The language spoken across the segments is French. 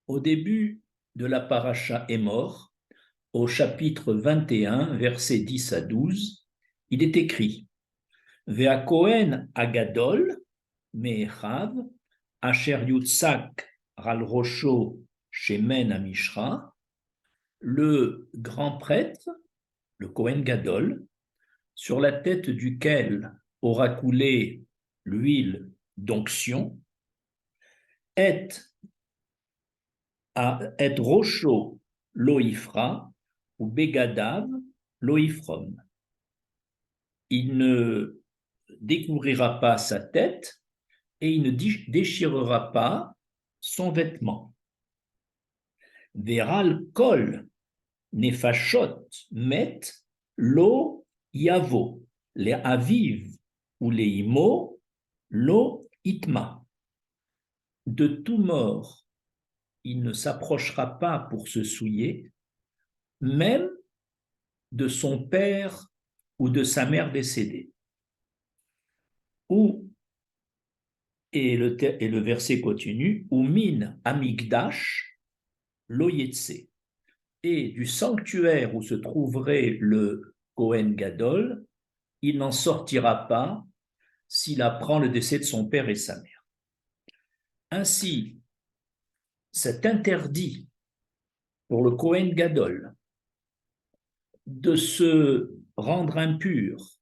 Au début de la paracha Émor, au chapitre 21, versets 10 à 12, il est écrit Ve'akohen agadol me'echav asher yutzak al rosho shemen amishra, le grand prêtre, le Kohen Gadol, sur la tête duquel aura coulé l'huile d'onction, est rosho loifra ou begadav loifrom. Il ne découvrira pas sa tête et il ne déchirera pas son vêtement. Veral kol nefashot met lo yavo, les aviv ou les imo lo itma. De tout mort, il ne s'approchera pas pour se souiller, même de son père ou de sa mère décédée. Et le verset continue, ou min amigdash lo yetse. Et du sanctuaire où se trouverait le Kohen Gadol, il n'en sortira pas s'il apprend le décès de son père et sa mère. Ainsi, cet interdit pour le Kohen Gadol de se rendre impur,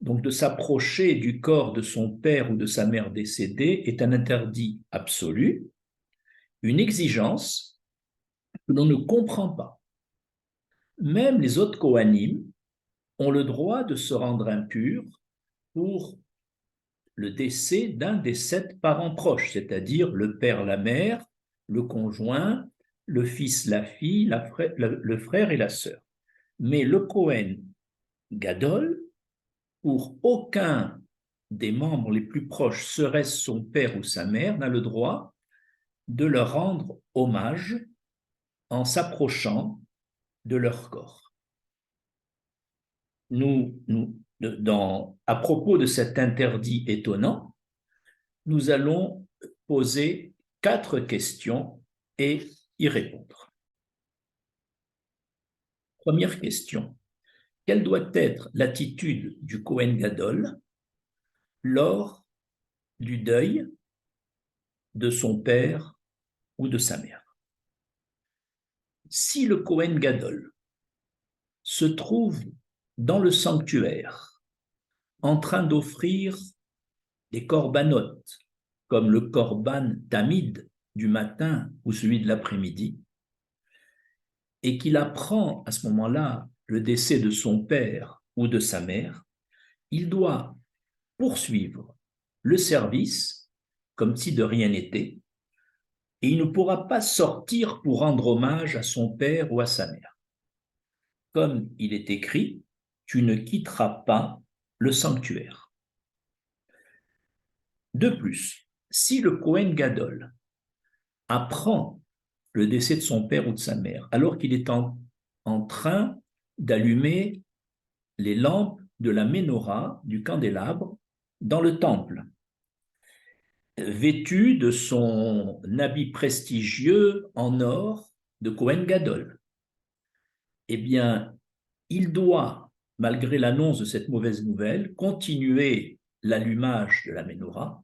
donc de s'approcher du corps de son père ou de sa mère décédée, est un interdit absolu, une exigence que l'on ne comprend pas. Même les autres Kohanim ont le droit de se rendre impurs pour le décès d'un des 7 parents proches, c'est-à-dire le père, la mère, le conjoint, le fils, la fille, le frère et la sœur. Mais le Kohen Gadol, pour aucun des membres les plus proches, serait-ce son père ou sa mère, n'a le droit de leur rendre hommage en s'approchant de leur corps. À propos de cet interdit étonnant, nous allons poser 4 questions et y répondre. Première question. Quelle doit être l'attitude du Kohen Gadol lors du deuil de son père ou de sa mère? Si le Kohen Gadol se trouve dans le sanctuaire en train d'offrir des corbanotes, comme le korban tamid du matin ou celui de l'après-midi, et qu'il apprend à ce moment-là le décès de son père ou de sa mère, il doit poursuivre le service comme si de rien n'était, et il ne pourra pas sortir pour rendre hommage à son père ou à sa mère. Comme il est écrit, tu ne quitteras pas le sanctuaire. De plus, si le Kohen Gadol apprend le décès de son père ou de sa mère, alors qu'il est en train d'allumer les lampes de la ménorah, du candélabre, dans le temple, vêtu de son habit prestigieux en or de Kohen Gadol. Eh bien, il doit, malgré l'annonce de cette mauvaise nouvelle, continuer l'allumage de la ménorah,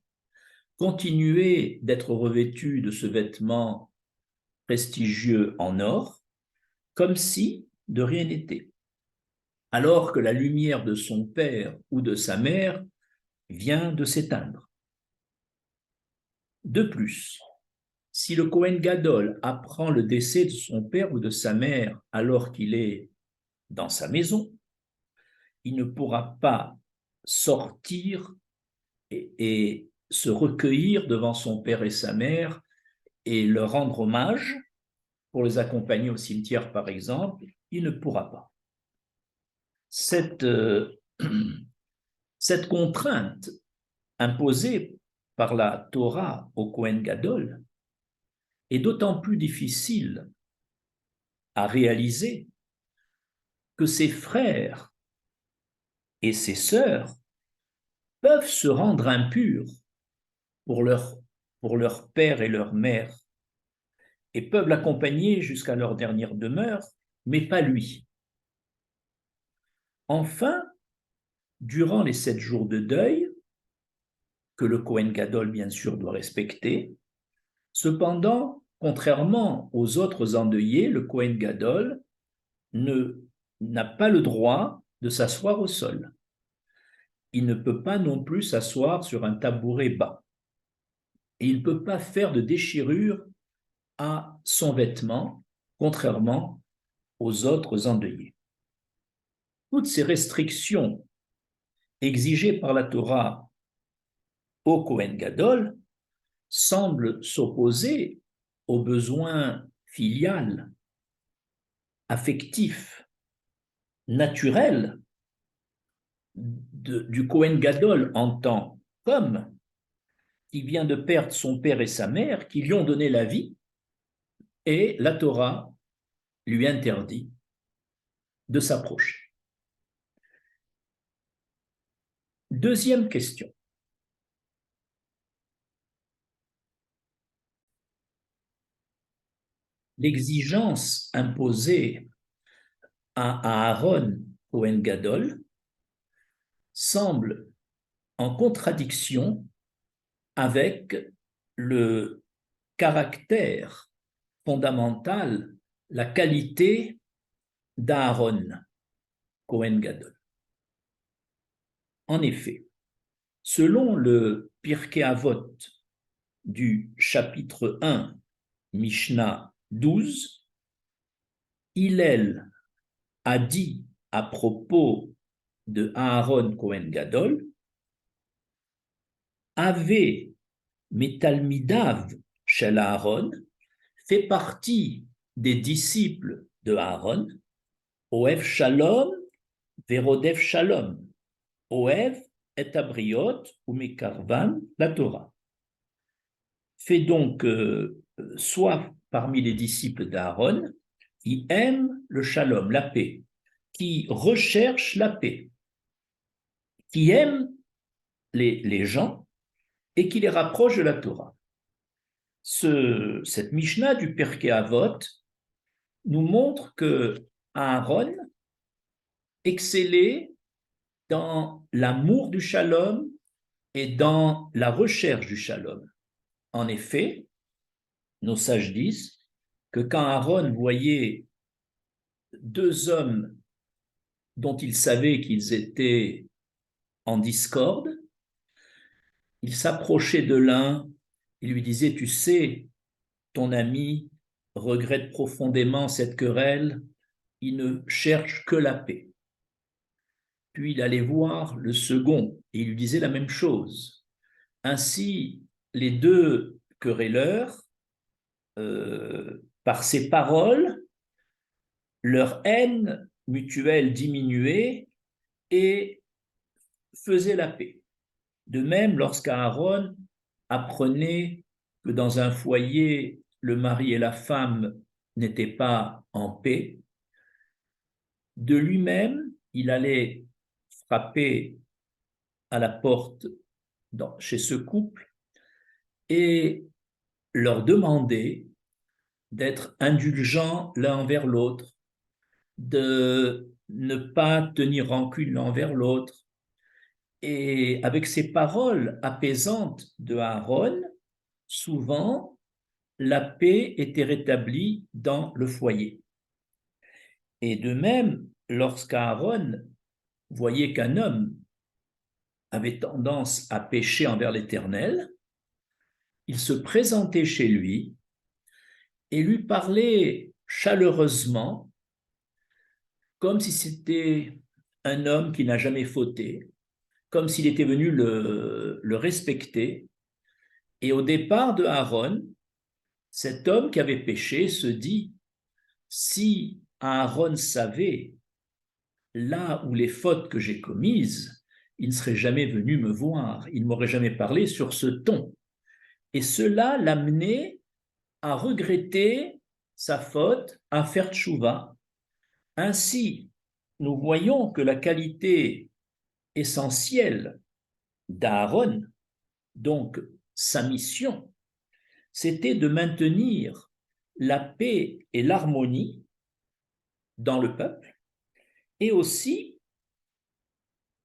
continuer d'être revêtu de ce vêtement prestigieux en or, comme si de rien n'était, alors que la lumière de son père ou de sa mère vient de s'éteindre. De plus, si le Kohen Gadol apprend le décès de son père ou de sa mère alors qu'il est dans sa maison, il ne pourra pas sortir et se recueillir devant son père et sa mère et leur rendre hommage pour les accompagner au cimetière, par exemple. Il ne pourra pas. Cette contrainte imposée par la Torah au Kohen Gadol est d'autant plus difficile à réaliser que ses frères et ses sœurs peuvent se rendre impurs pour leur père et leur mère, et peuvent l'accompagner jusqu'à leur dernière demeure, mais pas lui. Enfin, durant les 7 jours de deuil, que le Kohen Gadol, bien sûr, doit respecter, cependant, contrairement aux autres endeuillés, le Kohen Gadol n'a pas le droit de s'asseoir au sol. Il ne peut pas non plus s'asseoir sur un tabouret bas. Et il ne peut pas faire de déchirure à son vêtement, contrairement aux autres endeuillés. Toutes ces restrictions exigées par la Torah au Kohen Gadol semblent s'opposer aux besoins filial, affectif, naturel du Kohen Gadol en tant qu'homme qui vient de perdre son père et sa mère, qui lui ont donné la vie, et la Torah lui interdit de s'approcher. Deuxième question. L'exigence imposée à Aaron Kohen Gadol semble en contradiction avec le caractère fondamental, la qualité d'Aaron Kohen Gadol. En effet, selon le Pirkei Avot du chapitre 1, Mishnah 12, Hillel a dit à propos de Aaron Kohen Gadol, Ave Metalmidav shel Aaron fait partie des disciples de Aaron, Oev Shalom Verodev Shalom, Oev et Abriot ou Mekarvan la Torah. Fait donc soit parmi les disciples d'Aaron qui aiment le Shalom, la paix, qui recherchent la paix, qui aiment les gens et qui les rapprochent de la Torah. Cette Mishnah du Pirkei Avot nous montre que Aaron excellait dans l'amour du Shalom et dans la recherche du Shalom. En effet, nos sages disent que quand Aaron voyait 2 hommes dont il savait qu'ils étaient en discorde, il s'approchait de l'un, il lui disait, tu sais, ton ami regrette profondément cette querelle, il ne cherche que la paix. Puis il allait voir le second et il lui disait la même chose. Ainsi, les 2 querelleurs, par ces paroles, leur haine mutuelle diminuait et faisait la paix. De même, lorsqu'Aaron apprenait que dans un foyer, le mari et la femme n'étaient pas en paix, de lui-même, il allait frapper à la porte chez ce couple et leur demander d'être indulgents l'un envers l'autre, de ne pas tenir rancune l'un envers l'autre. Et avec ces paroles apaisantes de Aaron, souvent, la paix était rétablie dans le foyer. Et de même, lorsqu'Aaron voyait qu'un homme avait tendance à pécher envers l'Éternel, il se présentait chez lui et lui parlait chaleureusement, comme si c'était un homme qui n'a jamais fauté, comme s'il était venu le respecter. Et au départ de Aaron, cet homme qui avait péché se dit, si Aaron savait là où les fautes que j'ai commises, il ne serait jamais venu me voir, il ne m'aurait jamais parlé sur ce ton. Et cela l'amenait à regretter sa faute, à faire tchouva. Ainsi, nous voyons que la qualité essentielle d'Aaron, donc sa mission, c'était de maintenir la paix et l'harmonie dans le peuple, et aussi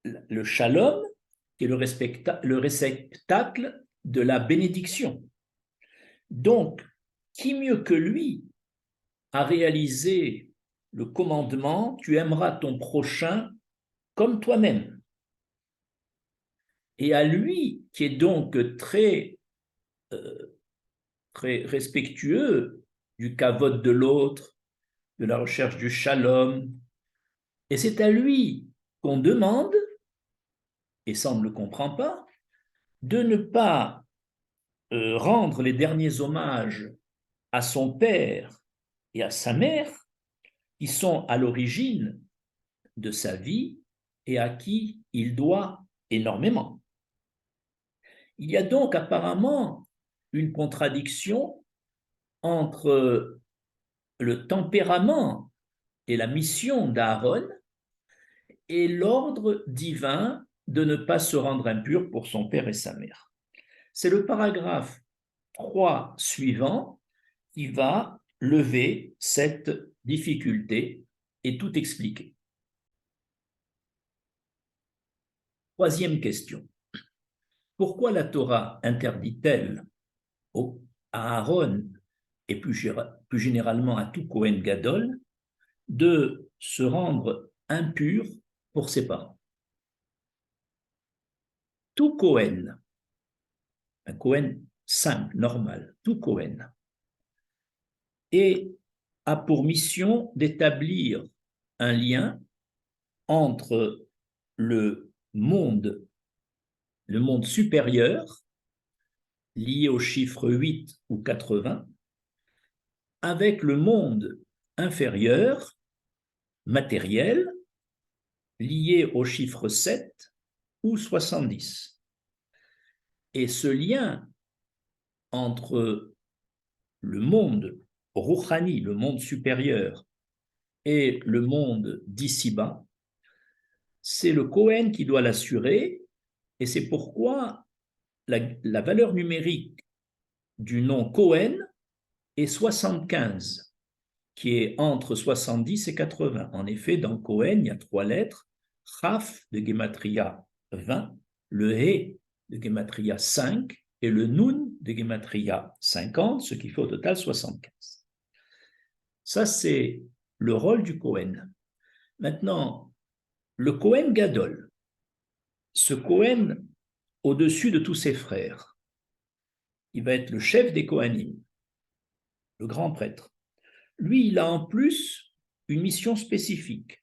le shalom, qui est le réceptacle de la bénédiction. Donc, qui mieux que lui a réalisé le commandement, tu aimeras ton prochain comme toi-même. Et à lui, qui est donc très respectueux du kavod de l'autre, de la recherche du shalom, et c'est à lui qu'on demande, et ça on ne le comprend pas, de ne pas rendre les derniers hommages à son père et à sa mère, qui sont à l'origine de sa vie et à qui il doit énormément. Il y a donc apparemment une contradiction entre le tempérament et la mission d'Aaron et l'ordre divin de ne pas se rendre impur pour son père et sa mère. C'est le paragraphe 3 suivant qui va lever cette difficulté et tout expliquer. Troisième question. Pourquoi la Torah interdit-elle à Aaron et plus généralement à tout Kohen Gadol de se rendre impur pour ses parents? Tout Kohen, un Kohen simple, normal, tout Kohen, et a pour mission d'établir un lien entre le monde supérieur, lié au chiffre 8 ou 80, avec le monde inférieur, matériel, lié au chiffre 7 ou 70. Et ce lien entre le monde Rouhani, le monde supérieur, et le monde d'ici-bas, c'est le Kohen qui doit l'assurer, et c'est pourquoi la valeur numérique du nom Kohen est 75, qui est entre 70 et 80. En effet, dans Kohen, il y a 3 lettres, Chaf de Gematria 20, le He de Gematria 5 et le Nun de Gematria 50, ce qui fait au total 75. Ça, c'est le rôle du Kohen. Maintenant, le Kohen Gadol, ce Kohen au-dessus de tous ses frères, il va être le chef des Kohanim, le grand prêtre. Lui, il a en plus une mission spécifique.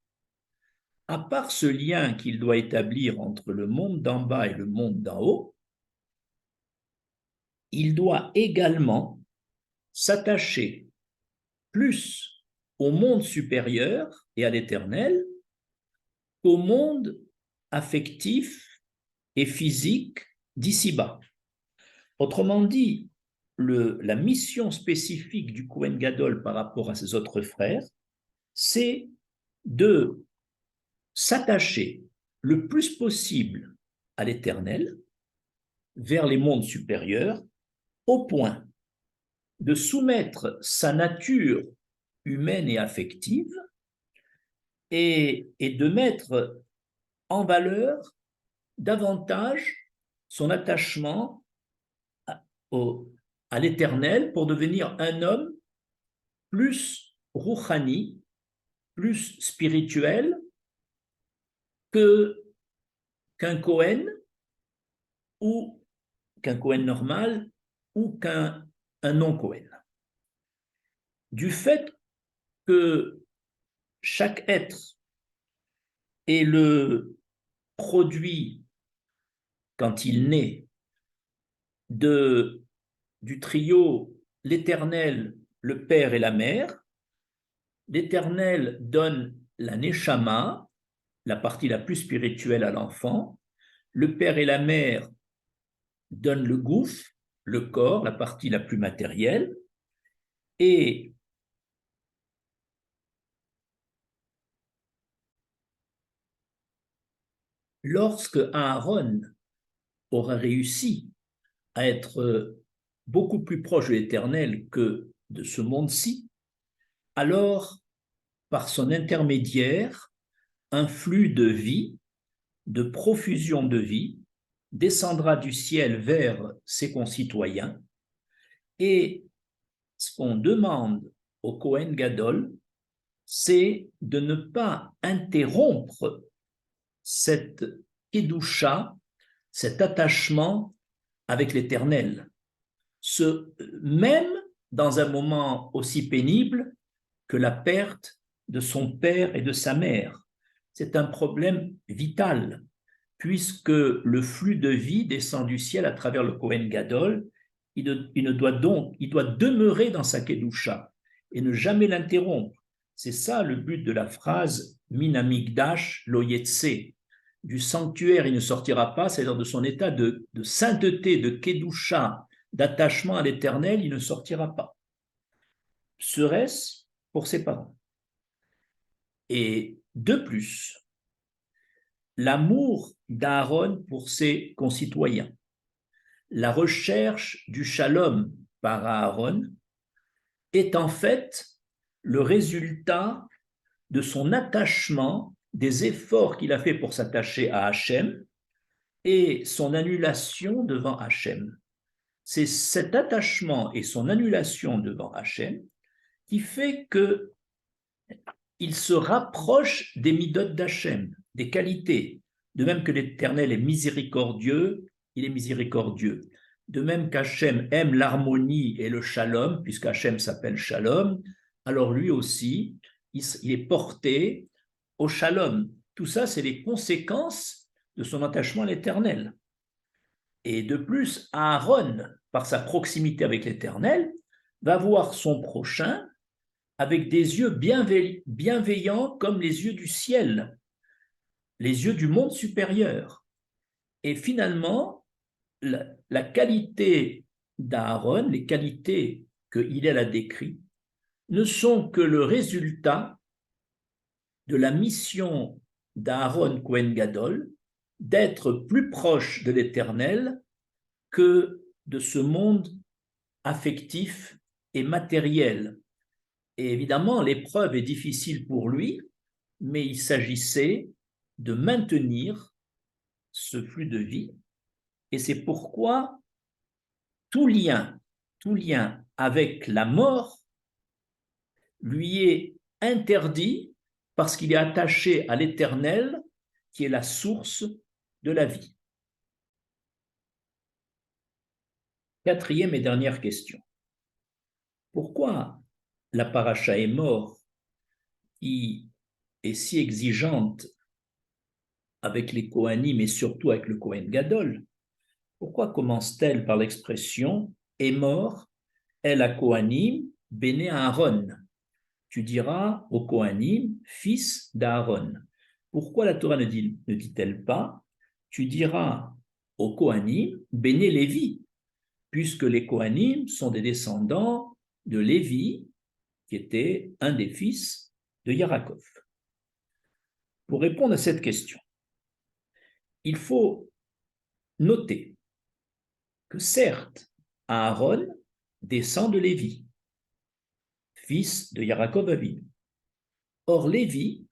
À part ce lien qu'il doit établir entre le monde d'en bas et le monde d'en haut, il doit également s'attacher plus au monde supérieur et à l'éternel qu'au monde affectif et physique d'ici-bas. Autrement dit, la mission spécifique du Kohen Gadol par rapport à ses autres frères, c'est de s'attacher le plus possible à l'éternel, vers les mondes supérieurs, au point de soumettre sa nature humaine et affective et de mettre en valeur davantage son attachement à l'éternel pour devenir un homme plus rouhani, plus spirituel qu'un Kohen ou qu'un Kohen normal ou qu'un non-Kohen. Du fait que chaque être est le produit, quand il naît, du trio l'Éternel, le Père et la Mère, l'Éternel donne la Neshama, la partie la plus spirituelle à l'enfant, le Père et la Mère donnent le Gouf, le corps, la partie la plus matérielle, et lorsque Aaron aura réussi à être beaucoup plus proche de l'Éternel que de ce monde-ci, alors, par son intermédiaire, un flux de vie, de profusion de vie, descendra du ciel vers ses concitoyens. Et ce qu'on demande au Kohen Gadol, c'est de ne pas interrompre cette kedusha, cet attachement avec l'Éternel. Même dans un moment aussi pénible que la perte de son père et de sa mère. C'est un problème vital, puisque le flux de vie descend du ciel à travers le Kohen Gadol. Il doit demeurer dans sa kedusha et ne jamais l'interrompre. C'est ça le but de la phrase Min Hamikdash lo yetse. Du sanctuaire, il ne sortira pas, c'est-à-dire de son état de sainteté, de kedusha, d'attachement à l'Éternel, il ne sortira pas. Serait-ce pour ses parents. Et de plus, l'amour d'Aaron pour ses concitoyens, la recherche du shalom par Aaron est en fait le résultat de son attachement, des efforts qu'il a fait pour s'attacher à Hachem et son annulation devant Hachem. C'est cet attachement et son annulation devant Hachem qui fait qu'il se rapproche des midot d'Hachem, des qualités. De même que l'Éternel est miséricordieux, il est miséricordieux. De même qu'Hachem aime l'harmonie et le shalom, puisque Hachem s'appelle shalom, alors lui aussi, il est porté au shalom. Tout ça, c'est les conséquences de son attachement à l'Éternel. Et de plus, Aaron, par sa proximité avec l'Éternel, va voir son prochain avec des yeux bienveillants comme les yeux du ciel, les yeux du monde supérieur. Et finalement, la qualité d'Aaron, les qualités que Hillel a décrites, ne sont que le résultat de la mission d'Aaron Kohen Gadol d'être plus proche de l'Éternel que de ce monde affectif et matériel. Et évidemment, l'épreuve est difficile pour lui, mais il s'agissait de maintenir ce flux de vie. Et c'est pourquoi tout lien avec la mort lui est interdit parce qu'il est attaché à l'Éternel qui est la source de la vie. Quatrième et dernière question. Pourquoi la paracha est mort qui est si exigeante avec les Kohanim et surtout avec le Kohen Gadol, pourquoi commence-t-elle par l'expression « est mort, el a Kohanim, béné Aaron » Tu diras au Kohanim, fils d'Aaron. Pourquoi la Torah ne dit-elle pas tu diras au Kohanim, béné Lévi, puisque les Kohanim sont des descendants de Lévi, qui était un des fils de Yarakov. Pour répondre à cette question, il faut noter que certes, Aaron descend de Lévi, fils de Yarakov Avinu. Or, Lévi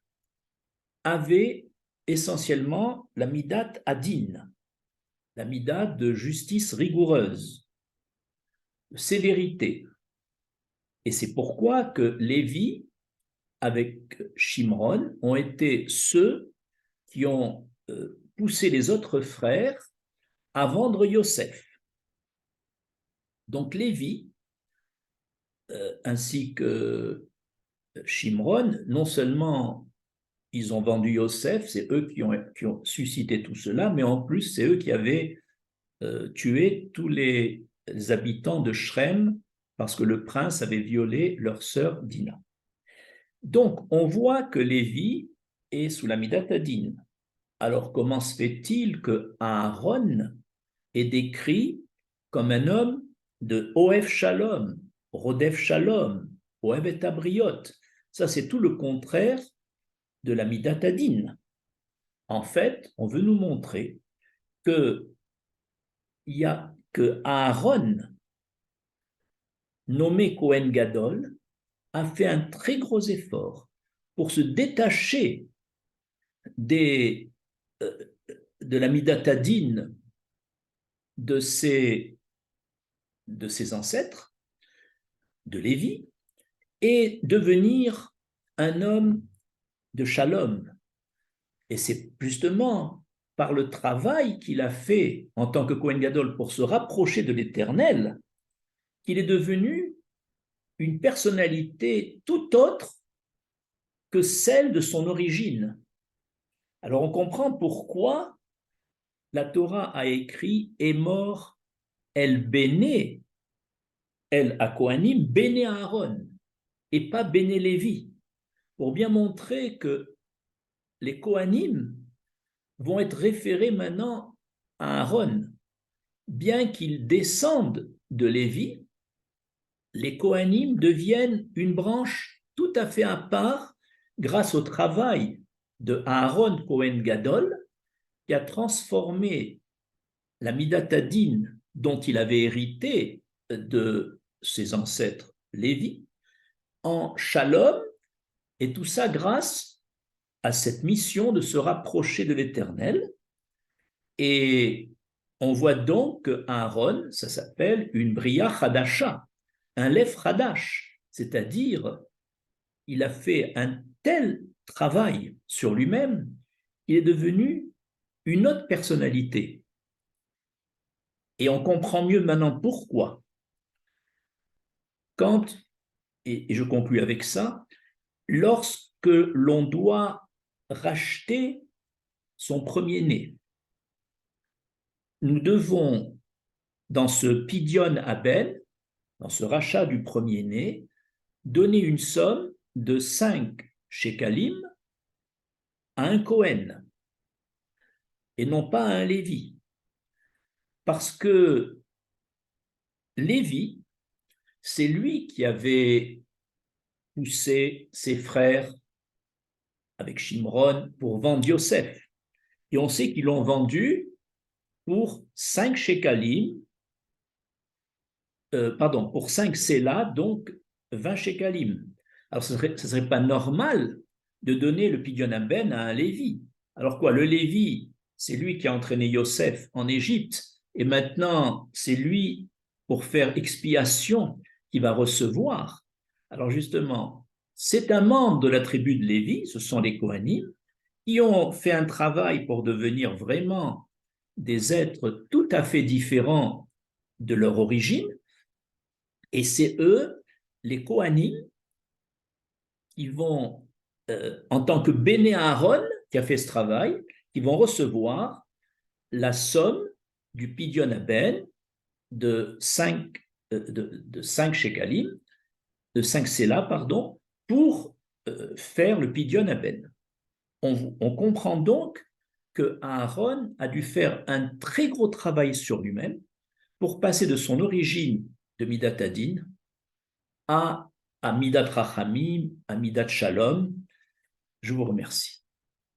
avait essentiellement la midat adin, la midat de justice rigoureuse, de sévérité. Et c'est pourquoi que Lévi, avec Shimron, ont été ceux qui ont poussé les autres frères à vendre Yosef. Donc Lévi, ainsi que Shimron, non seulement ils ont vendu Yosef, c'est eux qui ont suscité tout cela, mais en plus c'est eux qui avaient tué tous les habitants de Shrem parce que le prince avait violé leur sœur Dina. Donc on voit que Lévi est sous la midat adin. Alors comment se fait-il que Aaron est décrit comme un homme de Oev Shalom, Rodef Shalom, Oev et Abriot? Ça, c'est tout le contraire de la midat adin. En fait, on veut nous montrer que Aaron nommé Kohen Gadol, a fait un très gros effort pour se détacher des, de la midatadine de ses ancêtres, de Lévi, et devenir un homme de shalom. Et c'est justement par le travail qu'il a fait en tant que Kohen Gadol pour se rapprocher de l'Éternel qu'il est devenu une personnalité tout autre que celle de son origine. Alors on comprend pourquoi la Torah a écrit est mort El Béné, El à Kohanim, Béné Aaron, et pas Béné Lévi, pour bien montrer que les Kohanim vont être référés maintenant à Aaron. Bien qu'ils descendent de Lévi, les Kohanim deviennent une branche tout à fait à part grâce au travail de Aaron Kohen Gadol, qui a transformé la midatadine dont il avait hérité de ses ancêtres Lévi en shalom, et tout ça grâce à cette mission de se rapprocher de l'Éternel. Et on voit donc que Aaron, ça s'appelle une bria chadasha, un lef chadash, c'est-à-dire il a fait un tel travail sur lui-même, il est devenu une autre personnalité. Et on comprend mieux maintenant pourquoi. Quand, et je conclus avec ça, lorsque l'on doit racheter son premier-né, nous devons, dans ce Pidyon Abel, dans ce rachat du premier-né, donner une somme de 5 shekalim à un Kohen et non pas à un Lévi. Parce que Lévi, c'est lui qui avait poussé ses frères avec Shimron pour vendre Yosef. Et on sait qu'ils l'ont vendu pour 5 shekalim, pour 5 sélas, donc 20 shekalim. Alors, ce ne serait pas normal de donner le Pidyon Aben à un Lévi. Alors quoi, le Lévi, c'est lui qui a entraîné Yosef en Égypte, et maintenant, c'est lui, pour faire expiation, qui va recevoir. Alors justement, c'est un membre de la tribu de Lévi, ce sont les Kohanim, qui ont fait un travail pour devenir vraiment des êtres tout à fait différents de leur origine, et c'est eux, les Kohanim, qui vont, en tant que Béné Aaron, qui a fait ce travail, qui vont recevoir la somme du Pidyon Aben de 5 shekalim, de 5 sélas, pardon, pour faire le Pidyon Aben. On comprend donc que Aaron a dû faire un très gros travail sur lui-même pour passer de son origine de Midat Adin à Midat Rachamim, à Midat Shalom. Je vous remercie.